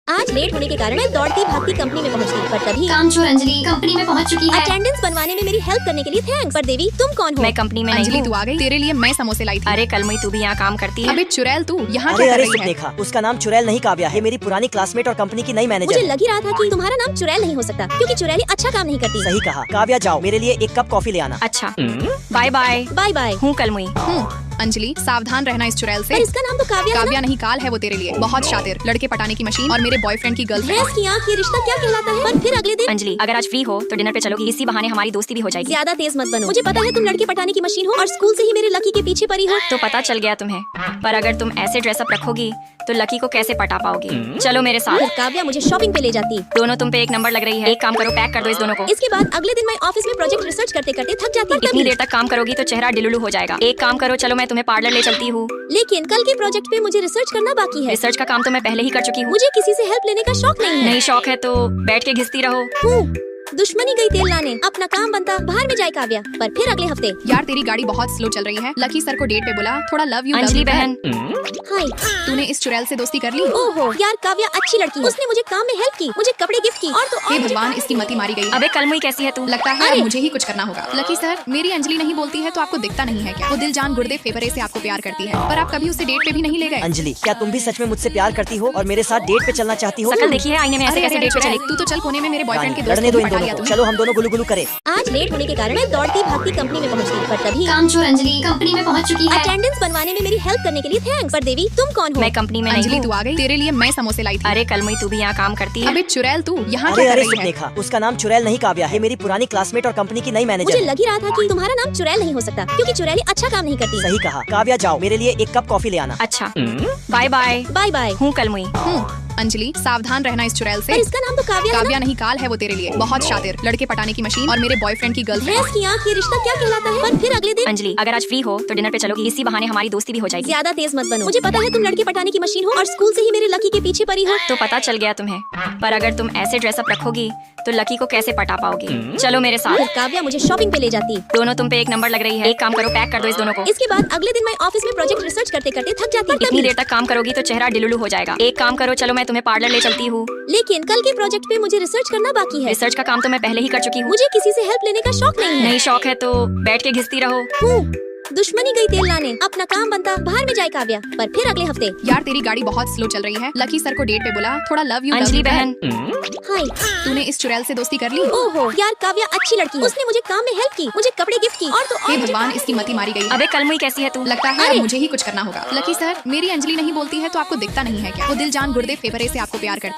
आज लेट होने के कारण मैं दौड़ती भागती कंपनी में पहुंच गई, पर तभी कामचोर अंजलि कंपनी में पहुंच चुकी है। अटेंडेंस बनवाने में मेरी हेल्प करने के लिए थैंक्स। पर देवी तुम कौन हो? मैं कंपनी में नहीं अंजलि हूँ। तू आ गई, तेरे लिए मैं समोसे लाई थी। अरे कलमुई तू भी यहाँ काम करती है? अबे चुड़ैल तू यहाँ अरे क्या कर अरे रही है? देखा, उसका नाम चुड़ैल नहीं काव्या है, मेरी पुरानी क्लासमेट और कंपनी की नई मैनेजर मुझे है। लग ही रहा था कि तुम्हारा नाम चुड़ैल नहीं हो सकता, क्योंकि चुड़ैली अच्छा काम नहीं करती। सही कहा। काव्या जाओ, मेरे लिए एक कप कॉफी ले आना। अच्छा बाय बाय। Bye bye. हूँ कलमुई। अंजलि सावधान रहना इस चुड़ैल से। पर इसका नाम तो काव्या है काव्या ना? नहीं काल है वो तेरे लिए। बहुत शातिर, लड़के पटाने की मशीन और मेरे बॉयफ्रेंड की गर्लफ्रेंड। भैंस की आँख, ये रिश्ता क्या कहलाता है? पर फिर अगले दिन अंजलि अगर आज फ्री हो तो डिनर पे चलोगी, इसी बहाने हमारी दोस्ती भी हो जाएगी। ज्यादा तेज मत बनो। मुझे पता है तुम लड़के पटाने की मशीन हो और स्कूल से ही मेरे लकी के पीछे पड़ी हो। तो पता चल गया तुम्हें, पर अगर तुम ऐसे ड्रेसअप रखोगी तो लकी को कैसे पटा पाओगी? चलो मेरे साथ। फिर काव्या मुझे शॉपिंग पे ले जाती। दोनों तुम पे एक नंबर लग रही है। एक काम करो, पैक कर दो इस दोनों को। इसके बाद अगले दिन मैं ऑफिस में प्रोजेक्ट रिसर्च करते करते थक जाती। इतनी देर तक काम करोगी तो चेहरा डिलुलु हो जाएगा। एक काम करो, चलो मैं तुम्हें पार्लर ले चलती हूँ। लेकिन कल के प्रोजेक्ट पे मुझे रिसर्च करना बाकी है। रिसर्च का काम तो मैं पहले ही कर चुकी हूँ। मुझे किसी से हेल्प लेने का शौक नहीं है। नहीं शौक है तो बैठ के घिसती रहो। हूँ, दुश्मनी गई तेल लाने, अपना काम बनता बाहर में जाए काव्या। पर फिर अगले हफ्ते यार तेरी गाड़ी बहुत स्लो चल रही है। लकी सर को डेट पे बुला, थोड़ा लव यू अंजलि बहन हाय। तूने इस चुड़ैल से दोस्ती कर ली? ओहो यार, काव्या अच्छी लड़की है। उसने मुझे काम में हेल्प की, मुझे कपड़े गिफ्ट की और तो हे और मुझे भगवान, इसकी मती मारी गई। अबे कलमुई कैसी है तू? लगता है अरे! अब मुझे ही कुछ करना होगा। लकी सर, मेरी अंजलि नहीं बोलती है तो आपको दिखता नहीं है क्या? वो दिल जान गुर्दे फेफड़े से आपको प्यार करती है, पर आप कभी उसे डेट पे भी नहीं ले गए। अंजलि, क्या तुम भी सच में मुझसे प्यार करती हो और मेरे साथ डेट पे चलना चाहती हो? शकल देखी है आईने में, ऐसे अरे कैसे अरे डेट पे चुड़ैल, चलेगी? तू तो चल कोने में मेरे बॉयफ्रेंड के दोस्त लड़ने दो को इन पटा दोनों लिया को। तूने। चलो हम दोनों गुलू गुलू करे। आज लेट होने के कारण मैं दौड़ती भागती कंपनी में पहुंच गई, पर तभी कामचोर अंजलि कंपनी में पहुंच चुकी है। अटेंडेंस बनवाने में मेरी हेल्प करने के लिए थैंक्स। पर देवी तुम कौन हो? मैं कंपनी में नहीं अंजलि हूँ। तू आ गई, तेरे लिए मैं समोसे लाई थी। अरे कलमुई तू भी यहाँ काम करती है? अबे चुड़ैल तू यहाँ अरे क्या कर अरे रही है? देखा, उसका नाम चुड़ैल नहीं काव्या है, मेरी पुरानी क्लासमेट और कंपनी की नई मुझे मैनेजर है। लग ही रहा था कि तुम्हारा नाम चुड़ैल नहीं हो सकता, क्योंकि चुड़ैली अच्छा काम नहीं करती। सही कहा। काव्या जाओ, मेरे लिए एक कप कॉफी ले आना। अच्छा बाय बाय। Bye bye. हूँ कलमुई। अंजलि सावधान रहना इस चुड़ैल से। पर इसका नाम तो काव्या है ना? काव्या नहीं काल है वो तेरे लिए। बहुत शातिर, लड़के पटाने की मशीन और मेरे बॉयफ्रेंड की गर्लफ्रेंड। भैंस की आँख, ये रिश्ता क्या कहलाता है? पर फिर अगले दिन अंजलि अगर आज फ्री हो तो डिनर पे चलोगी, इसी बहाने हमारी दोस्ती भी हो जाएगी। ज्यादा तेज मत बनो। मुझे पता है तुम लड़के पटाने की मशीन हो और स्कूल से ही मेरे लकी के पीछे पड़ी हो। तो पता चल गया तुम्हें, पर अगर तुम ऐसे ड्रेसअप रखोगी तो लकी को कैसे पटा पाओगी? चलो मेरे साथ। फिर काव्या मुझे शॉपिंग पे ले जाती। दोनों तुम पे एक नंबर लग रही है। एक काम करो, पैक कर दो इस दोनों को। इसके बाद अगले दिन मैं ऑफिस में प्रोजेक्ट रिसर्च करते करते थक जाती। इतनी देर तक काम करोगी तो चेहरा डिलुलु हो जाएगा। एक काम करो, चलो मैं तुम्हें पार्लर ले चलती हूँ। लेकिन कल के प्रोजेक्ट पे मुझे रिसर्च करना बाकी है। रिसर्च का काम तो मैं पहले ही कर चुकी हूँ। मुझे किसी से हेल्प लेने का शौक नहीं है। नहीं शौक है तो बैठ के घिसती रहो। हूँ, दुश्मनी गई तेल लाने, अपना काम बनता बाहर में जाए काव्या। पर फिर अगले हफ्ते यार तेरी गाड़ी बहुत स्लो चल रही है। लकी सर को डेट पे बुला, थोड़ा लव यू अंजलि बहन हाय। तूने इस चुड़ैल से दोस्ती कर ली? ओहो यार, काव्या अच्छी लड़की है। उसने मुझे काम में हेल्प की, मुझे कपड़े गिफ्ट की और तो और हे मुझे भगवान, इसकी मती मारी गई। अबे कलमुई कैसी है तू? लगता है अरे! अब मुझे ही कुछ करना होगा। लकी सर, मेरी अंजलि नहीं बोलती है तो आपको दिखता नहीं है क्या? वो दिल जान गुर्दे फेफड़े से आपको प्यार करती है।